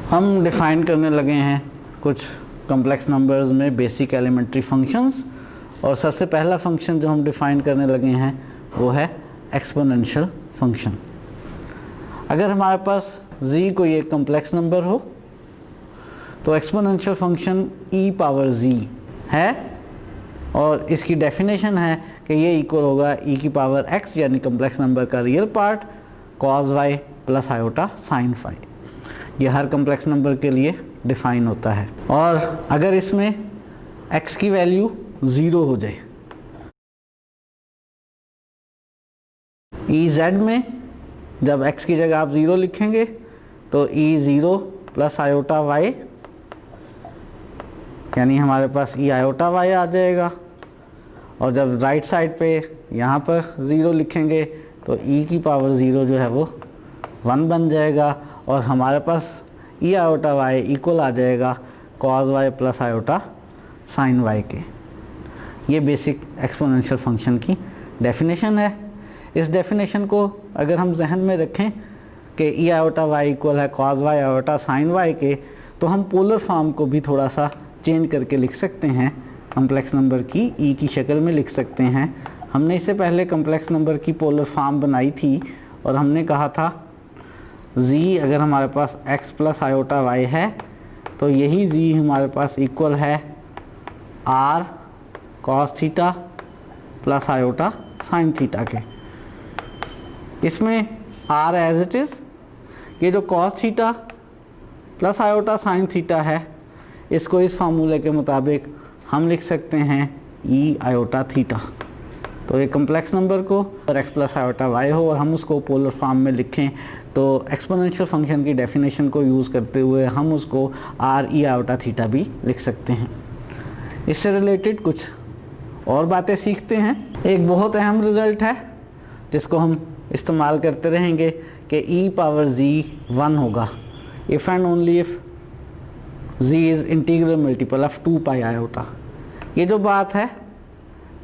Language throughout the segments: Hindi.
हम डिफाइन करने लगे हैं कुछ कॉम्प्लेक्स नंबर्स में बेसिक एलिमेंट्री फंक्शंस, और सबसे पहला फंक्शन जो हम डिफाइन करने लगे हैं वो है एक्सपोनेंशियल फंक्शन। अगर हमारे पास z कोई एक कॉम्प्लेक्स नंबर हो तो exponential function e power z है, और इसकी डेफिनेशन है कि ये इक्वल होगा e की पावर x यानी कॉम्प्लेक्स नंबर का real part cos y plus iota sin phi। ये हर कॉम्प्लेक्स नंबर के लिए डिफाइन होता है। और अगर इसमें x की वैल्यू 0 हो जाए, Ez में जब x की जगह आप 0 लिखेंगे तो E0 प्लस आयोटा y यानी हमारे पास E आयोटा y आ जाएगा, और जब राइट साइड पे यहाँ पर 0 लिखेंगे तो E की पावर 0 जो है वो 1 बन जाएगा, और हमारे पास E आयोटा y इक्वल आ जाएगा cos y plus iota sin y के। ये बेसिक एक्सपोनेंशियल फंक्शन की डेफिनेशन है। इस डेफिनेशन को अगर हम जहन में रखें कि E आयोटा y इक्वल है cos y iota sin y के, तो हम पोलर फॉर्म को भी थोड़ा सा चेंज करके लिख सकते हैं, कॉम्प्लेक्स नंबर की E की शक्ल में लिख सकते हैं। हमने इससे पहले कॉम्प्लेक्स नंबर की पोलर फॉर्म बनाई थी और हमने कहा था z अगर हमारे पास x प्लस आयोटा y है तो यही z हमारे पास इक्वल है r cos theta plus iota sin theta के। इसमें r एज इट इज़, ये जो cos theta plus iota sin theta है इसको इस फार्मूले के मुताबिक हम लिख सकते हैं e आयोटा थीटा। तो एक कॉम्प्लेक्स नंबर को और x प्लस आयोटा y हो और हम उसको पोलर फॉर्म में लिखें तो एक्सपोनेंशियल फंक्शन की डेफिनेशन को यूज़ करते हुए हम उसको r e आयोटा थीटा भी लिख सकते हैं। इससे रिलेटेड कुछ और बातें सीखते हैं। एक बहुत अहम रिज़ल्ट है जिसको हम इस्तेमाल करते रहेंगे कि e पावर z 1 होगा if and only if z is integral multiple of 2 pi iota. ये जो बात है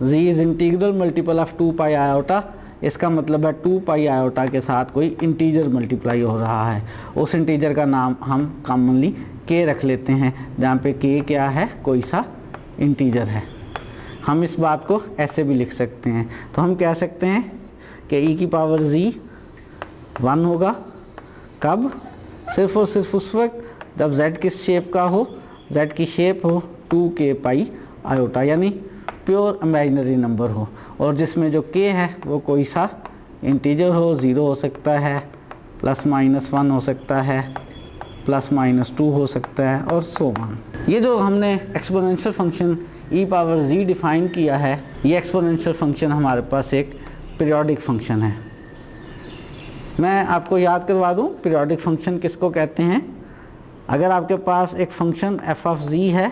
z is integral multiple of 2 pi iota, इसका मतलब है 2 पाई आयोटा के साथ कोई इंटीजर मल्टीप्लाई हो रहा है। उस इंटीजर का नाम हम कॉमनली k रख लेते हैं, जहाँ पे k क्या है, कोई सा इंटीजर है। हम इस बात को ऐसे भी लिख सकते हैं। तो हम कह सकते हैं कि e की पावर z 1 होगा कब, सिर्फ और सिर्फ उस वक्त जब z किस शेप का हो, z की शेप हो 2k पाई आयोटा यानी प्योर इमेजिनरी नंबर हो, और जिसमें जो k है वो कोई सा इंटीजर हो, 0 हो सकता है, प्लस माइनस 1 हो सकता है, प्लस माइनस 2 हो सकता है, और सो ऑन। ये जो हमने exponential function e power z define किया है, ये एक्सपोनेंशियल फंक्शन हमारे पास एक पीरियोडिक फंक्शन है। मैं आपको याद करवा दूं पीरियोडिक फंक्शन किसको कहते हैं। अगर आपके पास एक फंक्शन f ऑफ z है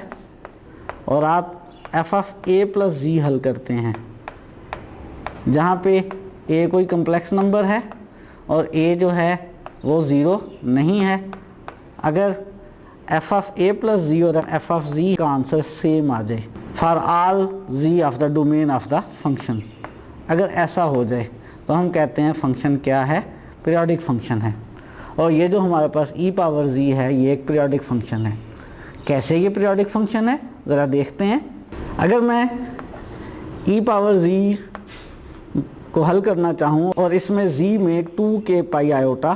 और आप f of a plus z हल करते हैं, जहाँ पे a कोई कम्प्लेक्स नंबर है और a जो है वो 0 नहीं है। अगर f of a plus z और f ऑफ z का आंसर सेम आ जाए for all z of the domain of the function, अगर ऐसा हो जाए तो हम कहते हैं फंक्शन क्या है, पीरियोडिक फंक्शन है। और ये जो हमारे पास e पावर z है ये एक पीरियोडिक फंक्शन है। कैसे ये पीरियोडिक फंक्शन है ज़रा देखते हैं। अगर मैं e पावर z को हल करना चाहूँ और इसमें z में 2k पाई आयोटा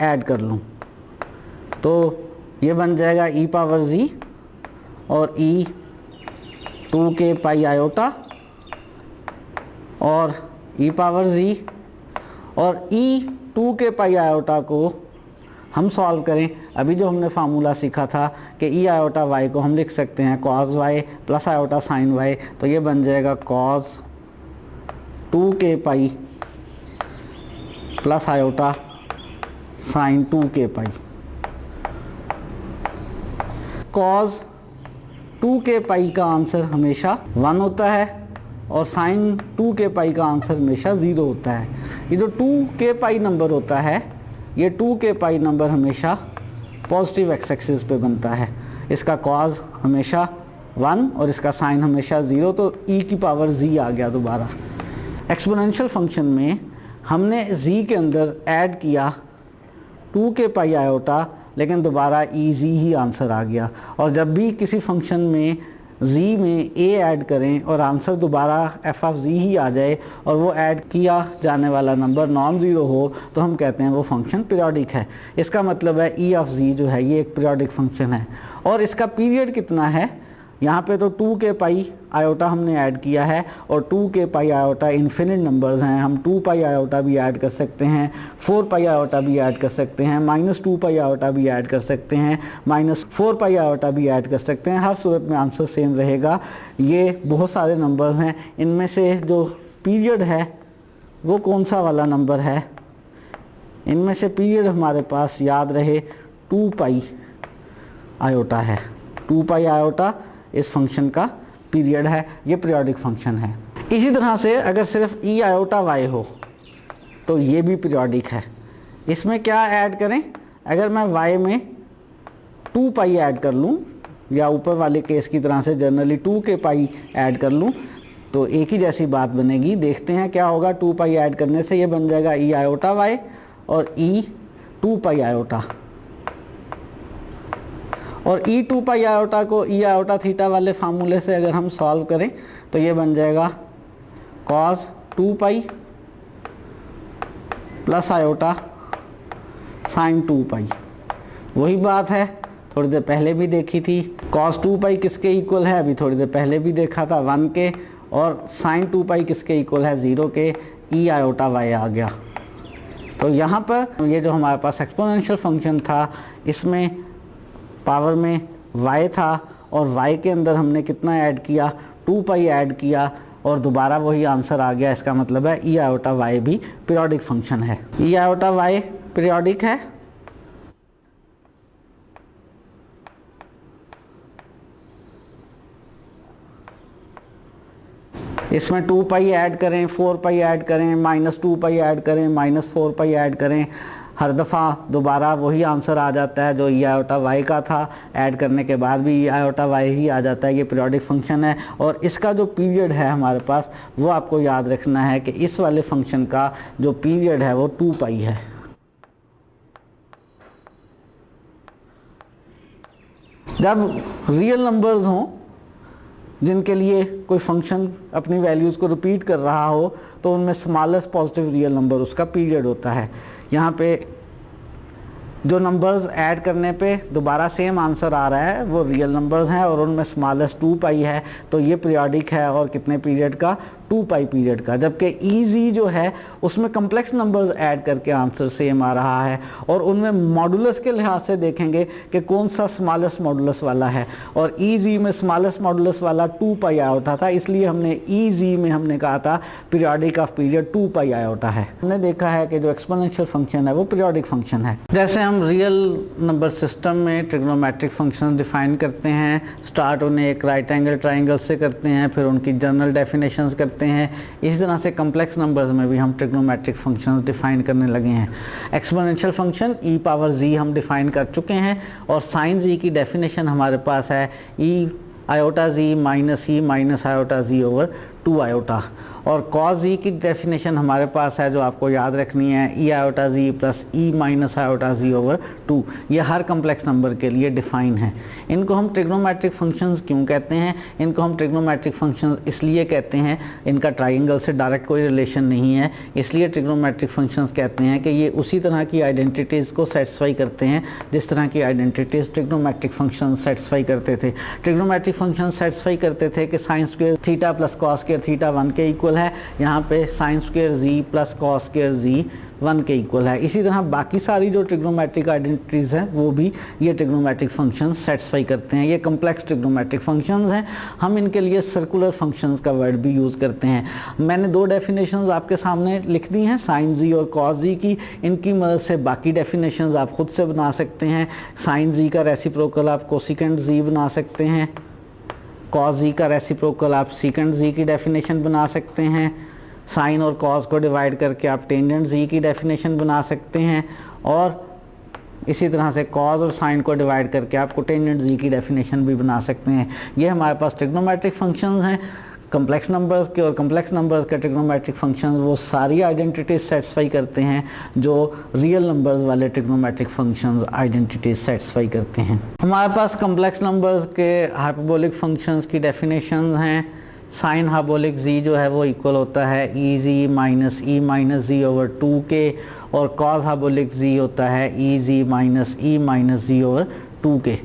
ऐड कर लूँ तो ये बन जाएगा e पावर z और e 2k पाई आयोटा और e पावर z, और e 2k पाई आयोटा को हम सॉल्व करें। अभी जो हमने फार्मूला सीखा था कि e आयोटा y को हम लिख सकते हैं cos y plus iota sin y, तो ये बन जाएगा cos 2k pi plus iota sin 2k पाई। cos 2k पाई का आंसर हमेशा 1 होता है और sin 2k पाई का आंसर हमेशा 0 होता है। ये जो 2k पाई नंबर होता है, ये 2k पाई नंबर हमेशा पॉजिटिव एक्स एक्सिस पे बनता है। इसका cos हमेशा 1 और इसका sin हमेशा 0, तो e की पावर z आ गया दोबारा। एक्सपोनेंशियल फंक्शन में हमने z के अंदर ऐड किया 2k पाई आयोटा, लेकिन दोबारा ईजी ही आंसर आ गया। और जब भी किसी फंक्शन में z में a ऐड करें और आंसर दोबारा f ऑफ z ही आ जाए और वो ऐड किया जाने वाला नंबर नॉन ज़ीरो हो तो हम कहते हैं वो फंक्शन पीरियोडिक है। इसका मतलब है e ऑफ z जो है ये एक पीरियोडिक फंक्शन है। और इसका पीरियड कितना है, यहाँ पे तो 2 के पाई आयोटा हमने ऐड किया है और 2 के पाई आयोटा इन्फिनिट नंबर्स हैं। हम 2 पाई आयोटा भी ऐड कर सकते हैं, 4 पाई आयोटा भी ऐड कर सकते हैं, -2 पाई आयोटा भी ऐड कर सकते हैं, -4 पाई आयोटा भी ऐड कर सकते हैं। हर सूरत में आंसर सेम रहेगा। ये बहुत सारे नंबर्स हैं, इनमें से जो पीरियड है वो कौन सा वाला नंबर है, इनमें से पीरियड हमारे पास याद रहे 2 पाई आयोटा है। 2 पाई आयोटा इस फंक्शन का पीरियड है, ये पीरियोडिक फंक्शन है। इसी तरह से अगर सिर्फ ई आयोटा वाई हो तो ये भी पीरियोडिक है। इसमें क्या ऐड करें, अगर मैं वाई में 2 पाई ऐड कर लूँ या ऊपर वाले केस की तरह से जनरली 2 के पाई ऐड कर लूँ तो एक ही जैसी बात बनेगी। देखते हैं क्या होगा। 2 पाई ऐड करने से ये बन जाएगा ई आयोटा वाई और ई 2 पाई आयोटा। और ई 2 पाई आयोटा को ई आयोटा थीटा वाले फार्मूले से अगर हम सॉल्व करें तो ये बन जाएगा cos 2 pi plus iota sign 2 पाई। वही बात है थोड़ी देर पहले भी देखी थी। कॉस 2 पाई किसके इक्वल है, अभी थोड़ी देर पहले भी देखा था 1 के, और साइन 2 पाई किसके इक्वल है 0 के, ई आयोटा वाई आ गया। तो यहाँ पर ये जो हमारे पास एक्सपोनेंशियल फंक्शन था इसमें पावर में y था और y के अंदर हमने कितना ऐड किया, 2 पाई ऐड किया और दोबारा वही आंसर आ गया। इसका मतलब है ई आयोटा y भी पीरियोडिक फंक्शन है। ई आयोटा y पीरियोडिक है। इसमें 2 पाई ऐड करें, 4 पाई ऐड करें, -2 पाई ऐड करें, -4 पाई ऐड करें, हर दफ़ा दोबारा वही आंसर आ जाता है जो ई आयोटा वाई का था। ऐड करने के बाद भी ई आयोटा वाई ही आ जाता है। ये पीरियोडिक फंक्शन है और इसका जो पीरियड है हमारे पास वो आपको याद रखना है कि इस वाले फंक्शन का जो पीरियड है वो 2 पाई है। जब रियल नंबर्स हों जिनके लिए कोई फंक्शन अपनी वैल्यूज़ को रिपीट कर रहा हो तो उनमें स्मॉलेस्ट पॉजिटिव रियल नंबर उसका पीरियड होता है। यहाँ पे जो नंबर्स ऐड करने पे दोबारा सेम आंसर आ रहा है वो रियल नंबर्स हैं और उनमें स्मॉलेस्ट 2 पाई है तो ये पीरियोडिक है। और कितने पीरियड का, 2 पाई पीरियड का। जबकि ईजी जो है उसमें कम्प्लेक्स नंबर्स ऐड करके आंसर सेम आ रहा है और उनमें मॉडुलस के लिहाज से देखेंगे कि कौन सा स्मॉलेस्ट मॉडुलस वाला है। और ईजी में स्मॉलेस्ट मॉडुलस वाला 2 पाई आयोटा था, इसलिए हमने ईजी में हमने कहा था periodic of period 2 pi iota है। हमने देखा है कि जो एक्सपोनेंशियल फंक्शन है वो पीरियोडिक फंक्शन है। जैसे हम रियल नंबर सिस्टम में ट्रिग्नोमेट्रिक फंक्शन डिफाइन करते हैं, स्टार्ट उन्हें एक राइट एंगल ट्राइंगल से करते हैं, फिर उनकी जनरल डेफिनेशंस करते हैं। इसी तरह से कम्प्लेक्स नंबर्स में भी हम ट्रिग्नोमेट्रिक फंक्शंस डिफाइन करने लगे हैं। एक्सपोनेंशियल फंक्शन ई पावर जी हम डिफाइन कर चुके हैं और साइन जी की डेफिनेशन हमारे पास है ई आयोटा जी माइनस ई माइनस आयोटा जी ओवर 2 आयोटा। और कॉस जी की डेफिनेशन हमारे पास है जो आपको याद रखनी है, ई आयोटा जी प्लस ई माइनस आयोटा जी ओवर 2। ये हर कम्प्लेक्स नंबर के लिए डिफाइन है। इनको हम ट्रिग्नोमेट्रिक फंक्शंस क्यों कहते हैं, इनको हम ट्रिग्नोमेट्रिक फंक्शंस इसलिए कहते हैं, इनका ट्राइंगल से डायरेक्ट कोई रिलेशन नहीं है, इसलिए ट्रिग्नोमेट्रिक फंक्शंस कहते हैं कि ये उसी तरह की आइडेंटिटीज़ को सेटिस्फाई करते हैं जिस तरह की आइडेंटिटीज़ ट्रिग्नोमेट्रिक फंक्शन सेटिस्फाई करते थे। ट्रिग्नोमेट्रिक फंक्शन सेटिस्फाई करते थे कि sign square theta plus cos square theta 1 के इक्वल है, यहाँ पे साइन स्क्वायर जी प्लस कॉस स्क्वायर जी 1 के इक्वल है। इसी तरह बाकी सारी जो ट्रिग्नोमेट्रिक आइडेंटिटीज़ हैं वो भी ये ट्रिग्नोमेट्रिक फंक्शंस सेटिस्फाई करते हैं। ये कम्प्लेक्स ट्रिग्नोमेट्रिक फंक्शंस हैं। हम इनके लिए सर्कुलर फंक्शंस का वर्ड भी यूज़ करते हैं। मैंने 2 डेफिनेशंस आपके सामने लिख दी हैं, साइन जी और कॉस जी की। इनकी मदद से बाकी डेफिनेशंस आप खुद से बना सकते हैं। साइन जी का रेसिप्रोकल आप कोसिकेंट जी बना सकते हैं, कॉस जी का रेसिप्रोकल आप सीकेंट जी की डेफिनेशन बना सकते हैं, साइन और कॉस को डिवाइड करके आप टेंजेंट जी की डेफिनेशन बना सकते हैं, और इसी तरह से कॉस और साइन को डिवाइड करके आप कोटेंजेंट जी की डेफिनेशन भी बना सकते हैं। ये हमारे पास ट्रिग्नोमेट्रिक फंक्शंस हैं। कम्प्लेक्स नंबर्स के, और कम्प्लेक्स नंबर्स के ट्रिग्नोमेट्रिक फंक्शन वो सारी आइडेंटिटीज सेटिस्फाई करते हैं जो रियल नंबर्स वाले ट्रिग्नोमेट्रिक फंक्शंस आइडेंटिटीज सेटिस्फाई करते हैं। हमारे पास कम्प्लेक्स नंबर्स के हाइपरबोलिक फंक्शंस की डेफिनेशन हैं। साइन हाइपरबोलिक z जो है वो इक्वल होता है ई जी माइनस ई माइनस जी ओवर 2 के, और कॉस हाइपरबोलिक z होता है ई जी माइनस ई माइनस जी ओवर 2 के।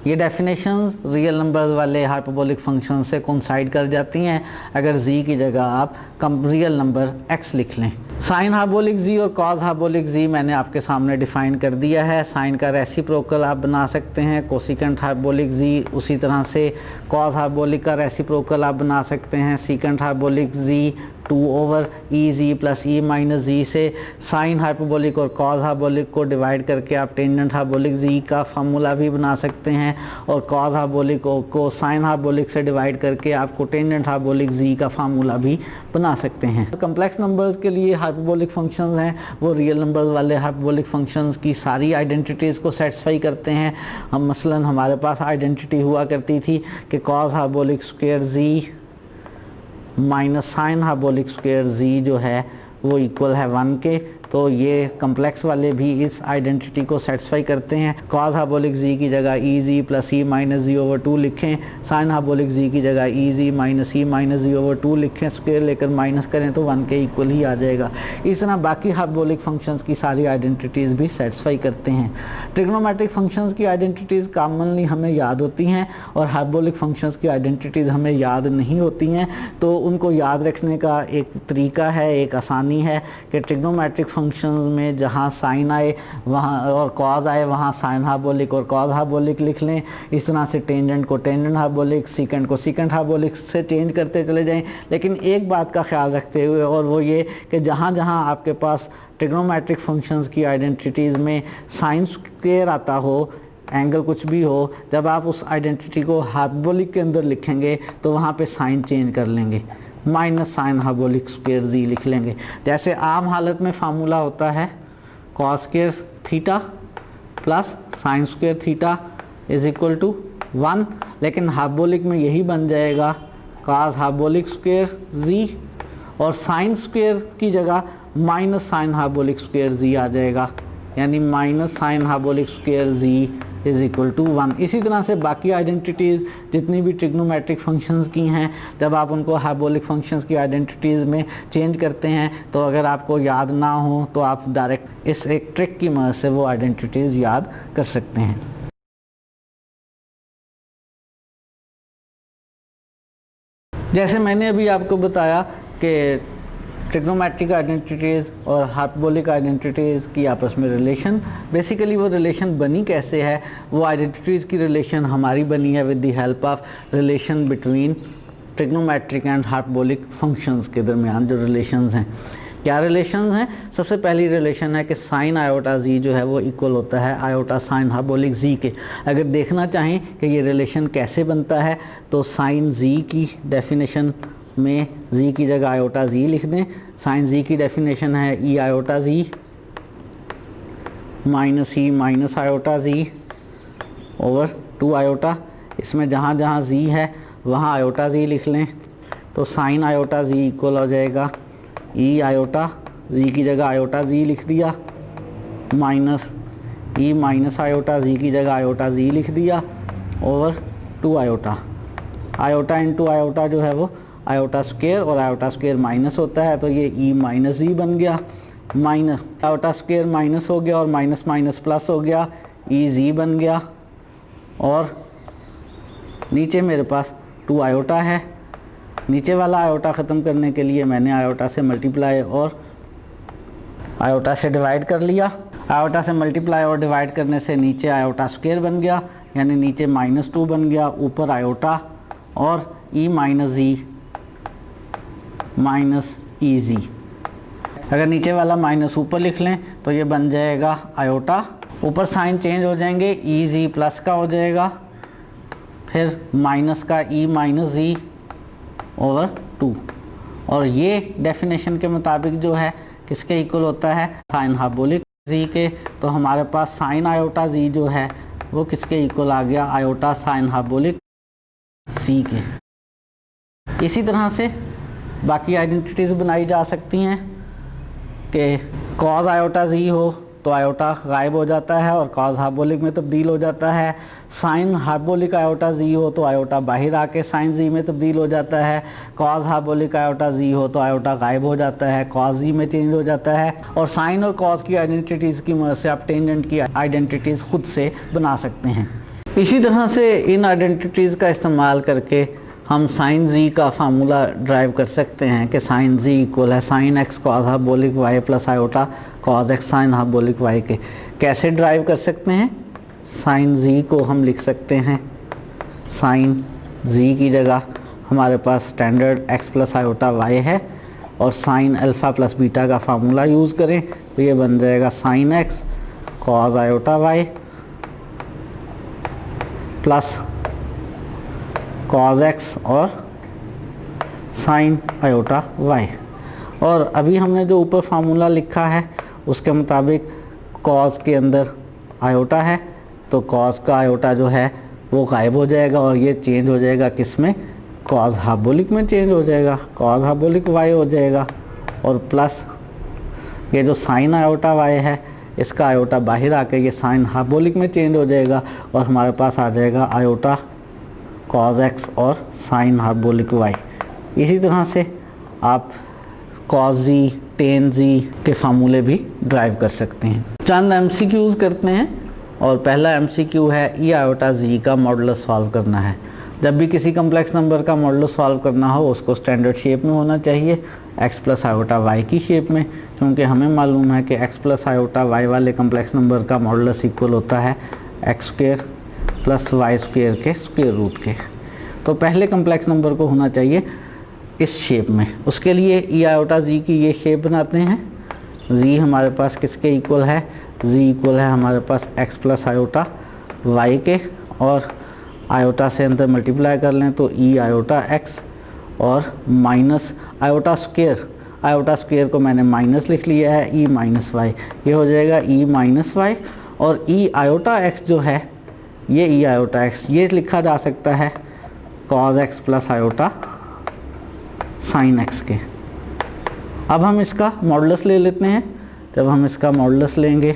ये डेफिनेशंस रियल नंबर्स वाले हाइपरबोलिक फंक्शन से कोइंसाइड कर जाती हैं अगर z की जगह आप रियल नंबर x लिख लें। साइन हाइपरबोलिक z और कॉस हाइपरबोलिक z मैंने आपके सामने डिफाइन कर दिया है। साइन का रेसिप्रोकल आप बना सकते हैं कोसिकेंट हाइपरबोलिक z, उसी तरह से कॉस हाइपरबोलिक का रेसिप्रोकल आप बना सकते हैं सीकेंट हाइपरबोलिक z 2 ओवर ई जी प्लस ई माइनस जी से। साइन हाइपरबोलिक और कॉस हाइपरबोलिक को डिवाइड करके आप टेंजेंट हाइपरबोलिक z का फार्मूला भी बना सकते हैं, और कॉस हाइपरबोलिक को साइन हाइपरबोलिक से डिवाइड करके आपको टेंजेंट हाइपरबोलिक z का फार्मूला भी बना सकते हैं। कम्प्लेक्स नंबर्स के लिए हाइपरबोलिक फंक्शंस हैं वो रियल नंबर्स वाले हाइपरबोलिक फंक्शंस की सारी आइडेंटिटीज़ को सेटिस्फाई करते हैं। हम मसलन हमारे पास आइडेंटिटी हुआ करती थी कि cos hyperbolic square z minus sine hyperbolic square z जो है वो इक्वल है 1 के, तो ये कम्प्लेक्स वाले भी इस आइडेंटिटी को सेटिस्फाई करते हैं। कॉस हाइपरबोलिक z की जगह ई जी प्लस ई माइनस जी ओवर 2 लिखें, साइन हाइपरबोलिक z की जगह ई जी माइनस ई माइनस जी ओवर 2 लिखें, स्क्वायर लेकर माइनस करें तो 1 के इक्वल ही आ जाएगा। इस तरह बाकी हाइपरबोलिक फंक्शंस की सारी आइडेंटिटीज़ भी सेटिस्फाई करते हैं। ट्रिग्नोमेट्रिक फंक्शंस की आइडेंटिटीज़ कॉमनली हमें याद होती हैं और हाइपरबोलिक फंक्शंस की आइडेंटिटीज़ हमें याद नहीं होती हैं, तो उनको याद रखने का एक तरीका है, एक आसानी है कि ट्रिग्नोमेट्रिक फंक्शंस में जहाँ साइन आए वहाँ और कॉस आए वहाँ साइन हाइपरबोलिक और कॉस हाइपरबोलिक लिख लें। इस तरह से टेंजेंट को टेंजेंट हाइपरबोलिक, सीकेंट को सीकेंट हाइपरबोलिक से चेंज करते चले जाएं, लेकिन एक बात का ख्याल रखते हुए, और वो ये कि जहाँ जहाँ आपके पास ट्रिग्नोमेट्रिक फंक्शंस की आइडेंटिटीज़ में साइन स्क्वायर आता हो, एंगल कुछ भी हो, जब आप उस आइडेंटिटी को हाइपरबोलिक के अंदर लिखेंगे तो वहाँ पे साइन चेंज कर लेंगे, minus sine hyperbolic square z लिख लेंगे। जैसे आम हालत में फार्मूला होता है cos square theta plus sine square theta is equal to 1, लेकिन हाइपरबोलिक में यही बन जाएगा कॉस हाइपरबोलिक स्क्वायर z, और साइन स्क्वायर की जगह minus sine hyperbolic square z आ जाएगा, यानी minus sine hyperbolic square z is equal to 1। इसी तरह से बाकी आइडेंटिटीज़ जितनी भी ट्रिग्नोमेट्रिक फंक्शंस की हैं, जब आप उनको हाइपरबोलिक फंक्शंस की आइडेंटिटीज़ में चेंज करते हैं तो अगर आपको याद ना हो तो आप डायरेक्ट इस एक ट्रिक की मदद से वो आइडेंटिटीज़ याद कर सकते हैं। जैसे मैंने अभी आपको बताया कि ट्रिग्नोमेट्रिक आइडेंटिटीज़ और हाइपरबोलिक आइडेंटिटीज़ की आपस में रिलेशन, बेसिकली वो रिलेशन बनी कैसे है, वो आइडेंटिटीज़ की रिलेशन हमारी बनी है with the help of relation between trigonometric and hyperbolic functions के दरमियान जो रिलेशंस हैं। क्या रिलेशंस हैं? सबसे पहली रिलेशन है कि साइन आयोटा z जो है वो इक्वल होता है आयोटा साइन हाइपरबोलिक z के। अगर देखना चाहें कि ये रिलेशन कैसे बनता है तो साइन z की डेफिनेशन में z की जगह आयोटा z लिख दें। साइन z की डेफिनेशन है e iota z minus e minus iota z over 2 iota. इसमें जहाँ जहाँ z है वहाँ आयोटा z लिख लें, तो साइन आयोटा z इक्वल हो जाएगा e आयोटा z की जगह आयोटा z लिख दिया, minus e minus iota z की जगह आयोटा z लिख दिया over 2 iota. Iota into iota जो है वो आयोटा स्क्वायर, और आयोटा स्क्वायर माइनस होता है तो ये e माइनस z बन गया, माइनस आयोटा स्क्वायर माइनस हो गया और माइनस माइनस प्लस हो गया, e z बन गया, और नीचे मेरे पास 2 आयोटा है। नीचे वाला आयोटा ख़त्म करने के लिए मैंने आयोटा से मल्टीप्लाई और आयोटा से डिवाइड कर लिया। आयोटा से मल्टीप्लाई और डिवाइड करने से नीचे आयोटा स्क्वायर बन गया, यानी नीचे -2 बन गया, ऊपर आयोटा और e माइनस z माइनस ई जी। अगर नीचे वाला माइनस ऊपर लिख लें तो ये बन जाएगा आयोटा, ऊपर साइन चेंज हो जाएंगे, ई जी प्लस का हो जाएगा, फिर माइनस का e माइनस जी ओवर 2, और ये डेफिनेशन के मुताबिक जो है किसके इक्वल होता है साइन हाइपरबोलिक z के। तो हमारे पास साइन आयोटा z जो है वो किसके इक्वल आ गया आयोटा साइन हाइपरबोलिक c के। इसी तरह से बाकी आइडेंटिटीज़ बनाई जा सकती हैं कि कॉज आयोटा जी हो तो आयोटा गायब हो जाता है और कॉज हार्बोलिक में तब्दील हो जाता है। साइन हार्बोलिक आयोटा जी हो तो आयोटा बाहर आके साइन जी में तब्दील हो जाता है। कॉज हार्बोलिक आयोटा जी हो तो आयोटा गायब हो जाता है, कॉज जी में चेंज हो जाता है। और साइन और कॉज की आइडेंटिटीज़ की मदद से आप टेंजेंट की आइडेंटिटीज़ खुद से बना सकते हैं। इसी तरह से इन आइडेंटिटीज़ का इस्तेमाल करके हम साइन जी का फार्मूला ड्राइव कर सकते हैं कि साइन जी इक्वल है sine x cos hyperbolic y plus iota cos x sine hyperbolic y के। कैसे ड्राइव कर सकते हैं? साइन जी को हम लिख सकते हैं, साइन जी की जगह हमारे पास standard x plus iota y है और साइन अल्फ़ा प्लस बीटा का फार्मूला यूज़ करें तो ये बन जाएगा sine x cos iota y plus cos x और साइन आयोटा वाई। और अभी हमने जो ऊपर फार्मूला लिखा है उसके मुताबिक कॉज के अंदर आयोटा है तो कॉज का आयोटा जो है वो गायब हो जाएगा और ये चेंज हो जाएगा किस में? कॉज हार्बोलिक में चेंज हो जाएगा, कॉज हार्बोलिक वाई हो जाएगा। और प्लस ये जो साइन आयोटा वाई है इसका आयोटा बाहर आके ये साइन हार्बोलिक में चेंज हो जाएगा और हमारे पास आ जाएगा आयोटा कॉज एक्स और साइन हार्बोलिक वाई। इसी तरह से आप कॉज जी टेन जी के फार्मूले भी ड्राइव कर सकते हैं। चंद एमसीक्यूज़ करते हैं और पहला एमसीक्यू है ई आयोटा जी का मॉडुलस सॉल्व करना है। जब भी किसी कम्प्लेक्स नंबर का मॉडुलस सॉल्व करना हो उसको स्टैंडर्ड शेप में होना चाहिए, एक्स प्लस आयोटा वाई की शेप में, क्योंकि हमें मालूम है कि एक्स प्लस आयोटा वाई वाले कम्प्लेक्स नंबर का मॉडुलस इक्वल होता है x square plus y square के स्क्वायर रूट के। तो पहले कम्प्लेक्स नंबर को होना चाहिए इस शेप में। उसके लिए ई आयोटा जी की ये शेप बनाते हैं। जी हमारे पास किसके इक्वल है? जी इक्वल है हमारे पास एक्स प्लस आयोटा वाई के और आयोटा से अंदर मल्टीप्लाई कर लें तो ई आयोटा एक्स और माइनस आयोटा स्क्वायर को मैंने माइनस लिख लिया है, ई माइनस वाई, ये हो जाएगा ई माइनस वाई। और ई आयोटा एक्स जो है ये ई आयोटा एक्स ये लिखा जा सकता है cos x plus iota sine x के। अब हम इसका मॉडुलस ले लेते हैं। जब हम इसका मॉडुलस लेंगे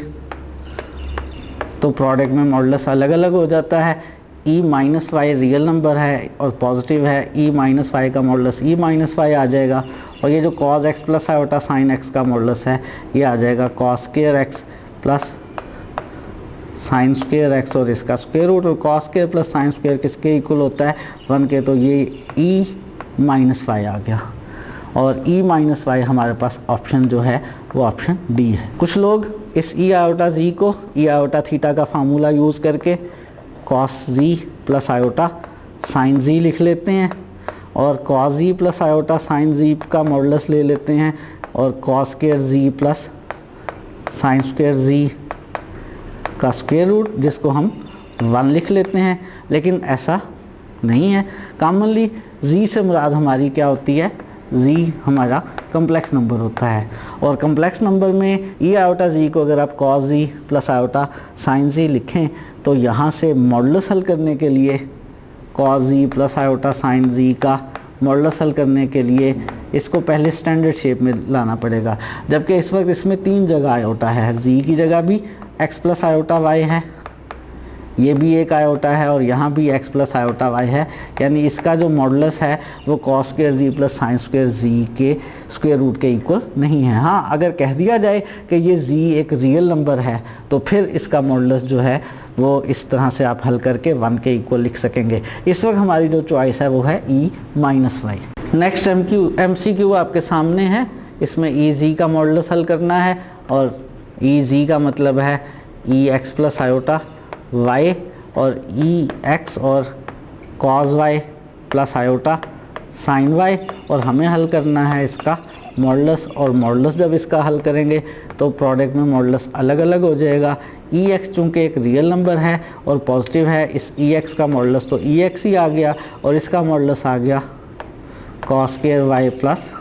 तो प्रोडक्ट में मॉडुलस अलग अलग हो जाता है। E minus Y real number है और पॉजिटिव है, ई माइनस वाई का मॉडुलस ई माइनस वाई आ जाएगा। और ये जो cos x plus iota sine x का मॉडुलस है ये आ जाएगा cos square x plus sine square x और इसका स्क्वायर रूट। और cos square plus sine square किसके इक्वल होता है? 1 के। तो ये ई माइनस वाई आ गया और ई माइनस वाई हमारे पास ऑप्शन जो है वो ऑप्शन डी है। कुछ लोग इस ई आयोटा जी को ई आयोटा थीटा का फार्मूला यूज़ करके कॉस जी प्लस आयोटा साइन जी लिख लेते हैं और कॉस जी प्लस आयोटा साइन जी का मॉडुलस ले लेते हैं और कॉस स्क्वायर जी प्लस साइन स्क्वायर जी का स्क्वायर रूट जिसको हम 1 लिख लेते हैं। लेकिन ऐसा नहीं है। कॉमनली जी से मुराद हमारी क्या होती है? जी हमारा कम्प्लेक्स नंबर होता है और कम्प्लेक्स नंबर में ई आयोटा जी को अगर आप कॉस जी प्लस आयोटा साइन जी लिखें तो यहाँ से मॉडुलस हल करने के लिए कॉस जी प्लस आयोटा साइन जी का मॉडुलस हल करने के लिए इसको पहले स्टैंडर्ड शेप में लाना पड़ेगा। जबकि इस वक्त इसमें 3 जगह आयोटा है, जी की जगह भी एक्स प्लस आयोटा वाई है, ये भी एक आयोटा है और यहाँ भी एक्स प्लस आयोटा वाई है। यानी इसका जो मॉडुलस है वो कॉस स्क्वायर जी प्लस साइन स्क्वायर जी के स्क्वायर रूट के इक्वल नहीं है। हाँ, अगर कह दिया जाए कि ये जी एक रियल नंबर है तो फिर इसका मॉडुलस जो है वो इस तरह से आप हल करके 1 के इक्वल लिख सकेंगे। इस वक्त हमारी जो चॉइस है वो है E minus Y. Next MCQ आपके सामने है। इसमें ई जी का मॉडुलस हल करना है और ई जी का मतलब है e x plus iota y और ई एक्स और cos y plus iota sine y और हमें हल करना है इसका मॉडुलस। और मॉडुलस जब इसका हल करेंगे तो प्रोडक्ट में मॉडुलस अलग अलग हो जाएगा। ई एक्स चूँकि एक रियल नंबर है और पॉजिटिव है, इस ई एक्स का मॉडुलस तो ई एक्स ही आ गया और इसका मॉडुलस आ गया cos square y plus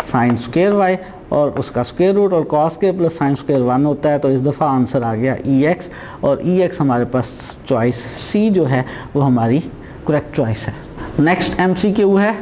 sine square y और उसका स्क्वायर रूट और कॉस के प्लस साइन स्क्वायर 1 होता है। तो इस दफ़ा आंसर आ गया ई एक्स और ई एक्स हमारे पास चॉइस सी जो है वो हमारी करेक्ट चॉइस है। नेक्स्ट MCQ है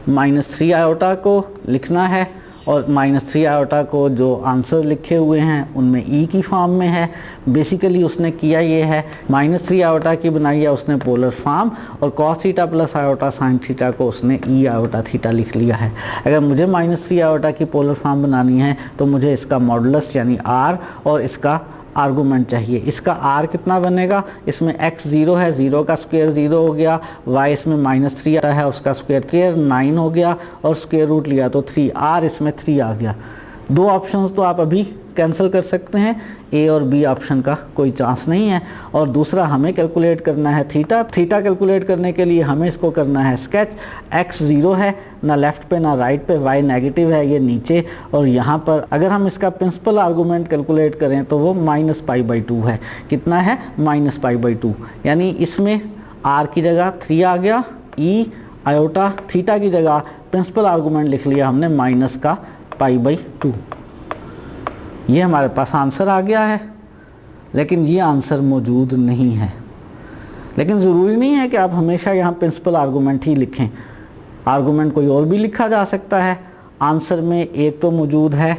-3 आयोटा को लिखना है और -3 आयोटा को जो आंसर लिखे हुए हैं उनमें ई की फॉर्म में है। बेसिकली उसने किया ये है, -3 आयोटा की बनाई है उसने पोलर फॉर्म और cos theta plus iota sine theta को उसने ई आयोटा थीटा लिख लिया है। अगर मुझे -3 आयोटा की पोलर फॉर्म बनानी है तो मुझे इसका मॉडुलस यानी r और इसका आर्गूमेंट चाहिए। इसका r कितना बनेगा, इसमें x 0 है, 0 का स्क्वायर 0 हो गया, y इसमें -3 आता है उसका स्क्वायर 9 हो गया और स्क्वायर रूट लिया तो 3, r इसमें 3 आ गया। दो ऑप्शंस तो आप अभी कैंसिल कर सकते हैं, ए और बी ऑप्शन का कोई चांस नहीं है। और दूसरा हमें कैलकुलेट करना है थीटा। थीटा कैलकुलेट करने के लिए हमें इसको करना है स्केच। x 0 है, ना लेफ्ट पे ना राइट पे, y नेगेटिव है ये नीचे, और यहाँ पर अगर हम इसका प्रिंसिपल आर्गूमेंट कैलकुलेट करें तो वो -π/2 है। कितना है, -π/2, यानी इसमें r की जगह 3 आ गया, ई आयोटा थीटा की जगह प्रिंसिपल आर्गूमेंट लिख लिया हमने माइनस का π/2। ये हमारे पास आंसर आ गया है, लेकिन ये आंसर मौजूद नहीं है। लेकिन ज़रूरी नहीं है कि आप हमेशा यहाँ प्रिंसिपल आर्गूमेंट ही लिखें, आर्गूमेंट कोई और भी लिखा जा सकता है। आंसर में एक तो मौजूद है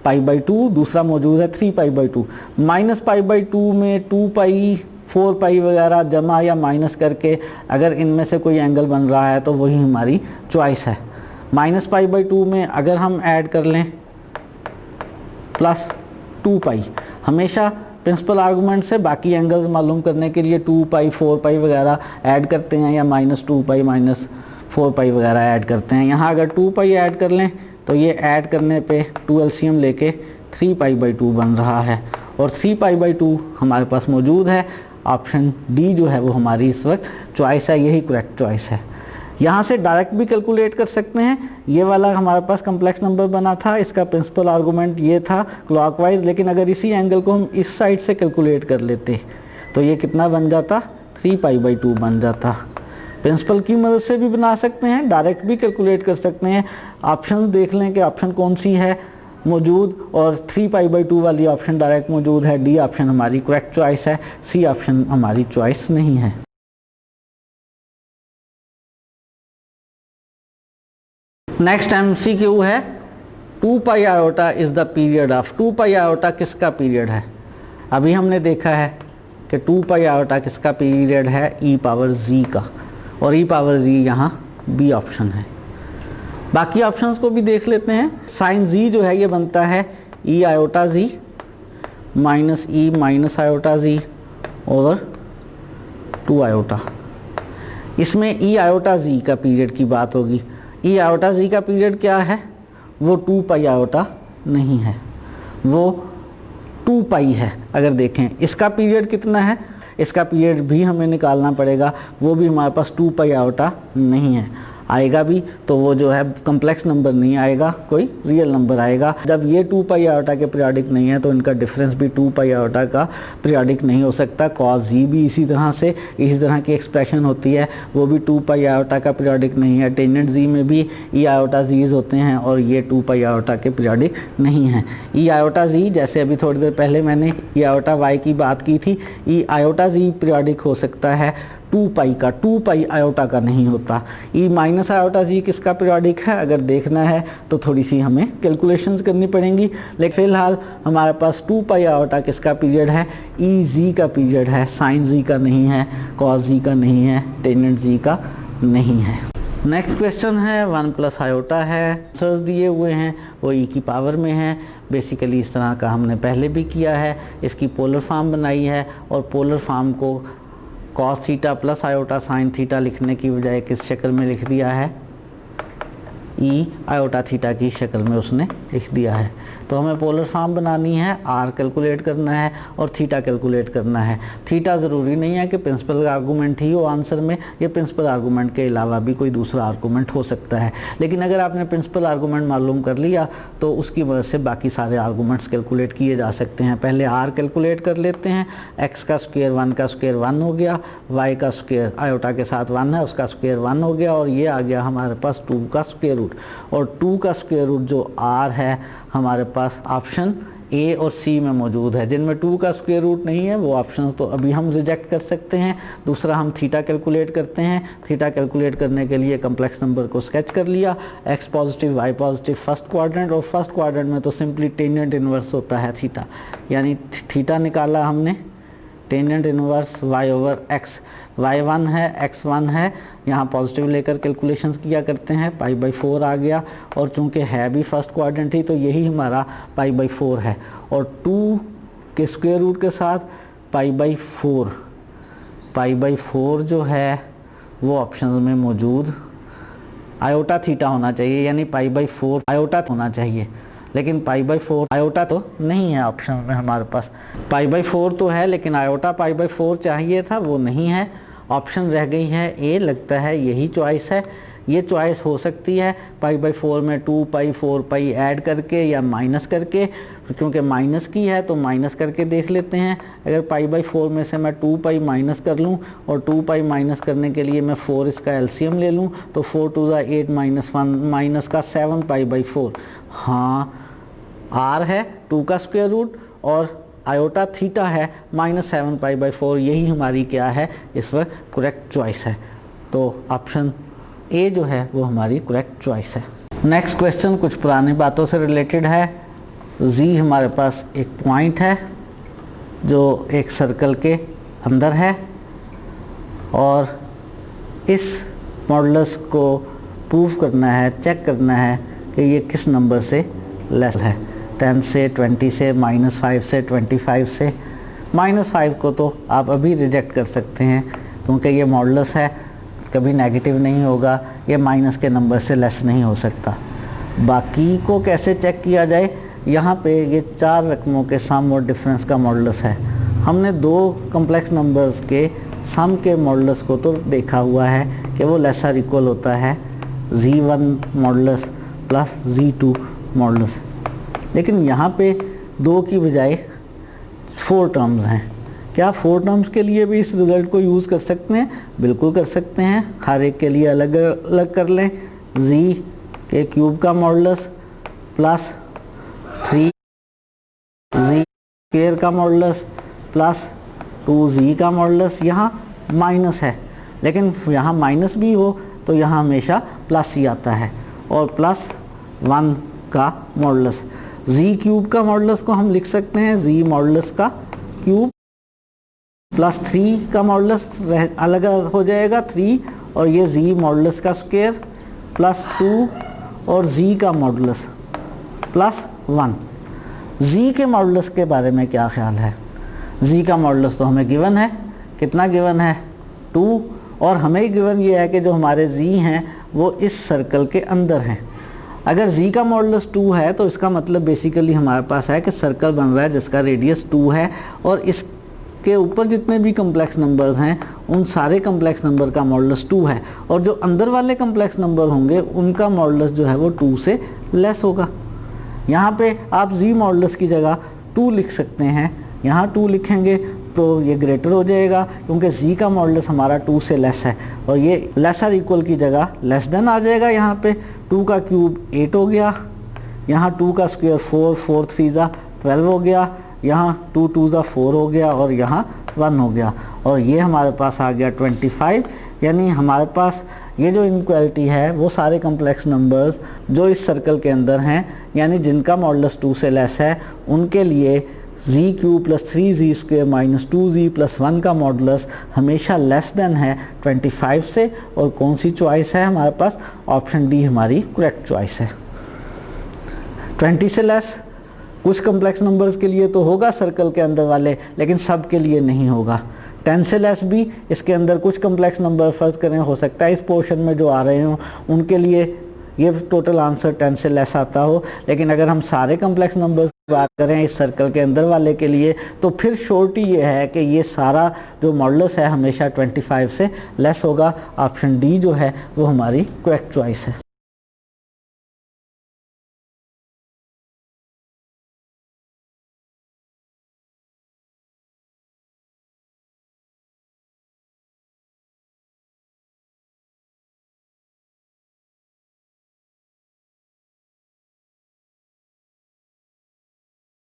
π/2, दूसरा मौजूद है 3π/2। -π/2 में 2π 4π वगैरह जमा या माइनस करके अगर इनमें से कोई एंगल बन रहा है तो वही हमारी चॉइस है। -π/2 में अगर हम ऐड कर लें +2π, हमेशा प्रिंसिपल आर्गूमेंट से बाकी एंगल्स मालूम करने के लिए 2π 4π वगैरह ऐड करते हैं या -2π -4π वगैरह ऐड करते हैं। यहाँ अगर 2π ऐड कर लें तो ये ऐड करने पे 2 LCM लेके 3π/2 बन रहा है और 3π/2 हमारे पास मौजूद है। ऑप्शन डी जो है वो हमारी इस वक्त चॉइस है, यही करेक्ट चॉइस है। यहाँ से डायरेक्ट भी कैलकुलेट कर सकते हैं। ये वाला हमारे पास कम्प्लेक्स नंबर बना था, इसका प्रिंसिपल आर्गूमेंट ये था क्लॉकवाइज, लेकिन अगर इसी एंगल को हम इस साइड से कैलकुलेट कर लेते तो ये कितना बन जाता, 3π/2 बन जाता। प्रिंसिपल की मदद से भी बना सकते हैं, डायरेक्ट भी कैलकुलेट कर सकते हैं। ऑप्शंस देख लें कि ऑप्शन कौन सी है मौजूद, और 3π/2 वाली ऑप्शन डायरेक्ट मौजूद है। डी ऑप्शन हमारी करेक्ट चॉइस है, सी ऑप्शन हमारी चॉइस नहीं है। नेक्स्ट MCQ है 2π iota is the period of. 2π iota किसका पीरियड है? अभी हमने देखा है कि 2π आयोटा किसका पीरियड है, e⁻g का, और e⁻g यहाँ बी ऑप्शन है। बाकी ऑप्शंस को भी देख लेते हैं। साइन z जो है ये बनता है e iota z minus e minus iota z over 2 iota. इसमें e आयोटा z का पीरियड की बात होगी। ई आयोटा जी का पीरियड क्या है, वो 2π आयोटा नहीं है, वो 2π है। अगर देखें इसका पीरियड कितना है, इसका पीरियड भी हमें निकालना पड़ेगा, वो भी हमारे पास 2π आयोटा नहीं है। आएगा भी तो वो जो है कम्प्लेक्स नंबर नहीं आएगा, कोई रियल नंबर आएगा। जब ये 2π आयोटा के पीरियडिक नहीं है तो इनका डिफरेंस भी 2π आयोटा का पीरियडिक नहीं हो सकता। cos g भी इसी तरह की एक्सप्रेशन होती है, वो भी 2π आयोटा का पीरियडिक नहीं है। टेनेंट g में भी ई आयोटा जीज होते हैं और ये 2π आयोटा के पीरियडिक नहीं है। ई आयोटा जी, जैसे अभी थोड़ी देर पहले मैंने ई आयोटा y की बात की थी, ई आयोटा जी पीरियडिक हो सकता है 2π का, 2π आयोटा का नहीं होता। ई माइनस आयोटा जी किसका पीरियडिक है, अगर देखना है तो थोड़ी सी हमें कैलकुलेशंस करनी पड़ेंगी, लेकिन फ़िलहाल हमारे पास 2π आयोटा किसका पीरियड है, ई जी का पीरियड है, साइन जी का नहीं है, कॉस जी का नहीं है, टेनेंट जी का नहीं है। नेक्स्ट क्वेश्चन है 1+ आयोटा है, आंसर्स दिए हुए हैं वो ई की पावर में है। बेसिकली इस तरह का हमने पहले भी किया है। इसकी पोलर फॉर्म बनाई है और पोलर फॉर्म को cos theta plus iota sine theta लिखने की बजाय किस शक्ल में लिख दिया है, ई आयोटा थीटा की शक्ल में उसने लिख दिया है। तो हमें पोलर फॉर्म बनानी है, आर कैलकुलेट करना है और थीटा कैलकुलेट करना है। थीटा ज़रूरी नहीं है कि प्रिंसिपल आर्गूमेंट ही हो आंसर में, ये प्रिंसिपल आर्गूमेंट के अलावा भी कोई दूसरा आर्गूमेंट हो सकता है। लेकिन अगर आपने प्रिंसिपल आर्गूमेंट मालूम कर लिया तो उसकी वजह से बाकी सारे आर्गूमेंट्स कैलकुलेट किए जा सकते हैं। पहले आर कैलकुलेट कर लेते हैं। एक्स का स्क्वायर 1 का स्क्वायर 1 हो गया, वाई का स्क्वायर आयोटा के साथ 1 है उसका स्क्वायर 1 हो गया, और ये आ गया हमारे पास 2 का स्क्वायर रूट। और 2 का स्क्वायर रूट जो आर है हमारे पास ऑप्शन ए और सी में मौजूद है। जिनमें 2 का स्क्वायर रूट नहीं है वो ऑप्शंस तो अभी हम रिजेक्ट कर सकते हैं। दूसरा हम थीटा कैलकुलेट करते हैं। थीटा कैलकुलेट करने के लिए कम्प्लेक्स नंबर को स्केच कर लिया, x positive y positive first quadrant, और फर्स्ट क्वाड्रेंट में तो सिंपली टेंजेंट इनवर्स होता है थीटा, यानी थीटा निकाला हमने, tangent inverse y over x, y 1 है एक्स 1 है, यहाँ पॉजिटिव लेकर कैलकुलेशंस किया करते हैं, पाई बाई 4 आ गया, और चूंकि है भी फर्स्ट क्वाड्रेंट ही तो यही हमारा पाई बाई 4 है, और 2 के स्क्वायर रूट के साथ पाई बाई 4 जो है वो ऑप्शंस में मौजूद आयोटा थीटा होना चाहिए, यानी पाई बाई 4 आयोटा होना चाहिए, लेकिन पाई बाई 4 आयोटा तो नहीं है ऑप्शन में हमारे पास। पाई बाई 4 तो है लेकिन आयोटा पाई बाई 4 चाहिए था, वो नहीं है, ऑप्शन रह गई है ए। लगता है यही चॉइस है, ये चॉइस हो सकती है। पाई बाई 4 में 2 पाई 4 पाई ऐड करके या माइनस करके, क्योंकि माइनस की है तो माइनस करके देख लेते हैं। अगर पाई बाई 4 में से मैं 2 पाई माइनस कर लूँ और 2 पाई माइनस करने के लिए मैं 4 इसका एलसीएम ले लूँ तो 4 2 ज़ा 8 माइनस 1 माइनस का 7 पाई बाई 4। हाँ, आर है 2 का स्क्वायर रूट और आयोटा थीटा है -7 पाई बाई 4, यही हमारी क्या है इस वक्त करेक्ट चॉइस है। तो ऑप्शन ए जो है वो हमारी करेक्ट चॉइस है। नेक्स्ट क्वेश्चन कुछ पुरानी बातों से रिलेटेड है। जी हमारे पास एक पॉइंट है जो एक सर्कल के अंदर है और इस मॉडुलस को प्रूव करना है, चेक करना है कि ये किस नंबर से लेस है, 10 से, 20 से, -5 से, 25 से। -5 को तो आप अभी रिजेक्ट कर सकते हैं क्योंकि ये मॉडुलस है, कभी नेगेटिव नहीं होगा, ये माइनस के नंबर से लेस नहीं हो सकता। बाकी को कैसे चेक किया जाए, यहाँ पे ये 4 रकमों के सम और डिफरेंस का मॉडुलस है। हमने 2 कम्प्लेक्स नंबर्स के सम के मॉडुलस को तो देखा हुआ है कि वो लेसर इक्वल होता है Z1 modulus plus Z2 modulus, लेकिन यहाँ पे 2 की बजाय 4 टर्म्स हैं। क्या 4 टर्म्स के लिए भी इस रिज़ल्ट को यूज़ कर सकते हैं? बिल्कुल कर सकते हैं। हर एक के लिए अलग अलग कर लें। z के क्यूब का मॉडुलस प्लस 3z स्क्वायर का मॉडुलस प्लस 2z का मॉडुलस। यहाँ माइनस है लेकिन यहाँ माइनस भी हो तो यहाँ हमेशा प्लस ही आता है, और प्लस 1 का मॉडुलस। z क्यूब का मॉडुलस को हम लिख सकते हैं z मॉडुलस का क्यूब प्लस 3 का मॉडुलस अलग हो जाएगा 3, और ये z मॉडुलस का स्क्वायर प्लस 2 और z का मॉडुलस प्लस 1। z के मॉडुलस के बारे में क्या ख्याल है? z का मॉडुलस तो हमें गिवन है, कितना गिवन है? 2, और हमें गिवन ये है कि जो हमारे z हैं वो इस सर्कल के अंदर हैं। अगर z का मॉडुलस 2 है तो इसका मतलब बेसिकली हमारे पास है कि सर्कल बन रहा है जिसका रेडियस 2 है, और इसके ऊपर जितने भी कम्प्लेक्स नंबर्स हैं उन सारे कम्प्लेक्स नंबर का मॉडुलस 2 है, और जो अंदर वाले कम्प्लेक्स नंबर होंगे उनका मॉडुलस जो है वो 2 से लेस होगा। यहाँ पे आप z मॉडुलस की जगह 2 लिख सकते हैं, यहाँ 2 लिखेंगे तो ये ग्रेटर हो जाएगा क्योंकि z का मॉडुलस हमारा 2 से लेस है, और ये लेसर इक्वल की जगह लेस देन आ जाएगा। यहाँ पे 2 का क्यूब 8 हो गया, यहाँ 2 का स्क्वायर 4, 4 3 ज़ा 12 हो गया, यहाँ 2 2 ज़ा 4 हो गया, और यहाँ 1 हो गया, और ये हमारे पास आ गया 25। यानी हमारे पास ये जो इनक्वालिटी है वो सारे कम्प्लेक्स नंबर्स जो इस सर्कल के अंदर हैं, यानी जिनका मॉडुलस 2 से लेस है, उनके लिए z cube plus 3z square minus 2z plus 1 का मॉडुलस हमेशा लेस देन है 25 से। और कौन सी चॉइस है हमारे पास? ऑप्शन डी हमारी करेक्ट चॉइस है। 20 से लेस कुछ कम्प्लेक्स नंबर्स के लिए तो होगा सर्कल के अंदर वाले, लेकिन सब के लिए नहीं होगा। 10 से लेस भी इसके अंदर कुछ कम्प्लेक्स नंबर फर्ज करें, हो सकता है इस पोर्शन में जो आ रहे हों उनके लिए ये टोटल आंसर 10 से लेस आता हो, लेकिन अगर हम सारे कम्प्लेक्स नंबर्स की बात करें इस सर्कल के अंदर वाले के लिए तो फिर श्योरिटी ये है कि ये सारा जो मॉडुलस है हमेशा 25 से लेस होगा। ऑप्शन डी जो है वो हमारी करेक्ट चॉइस है।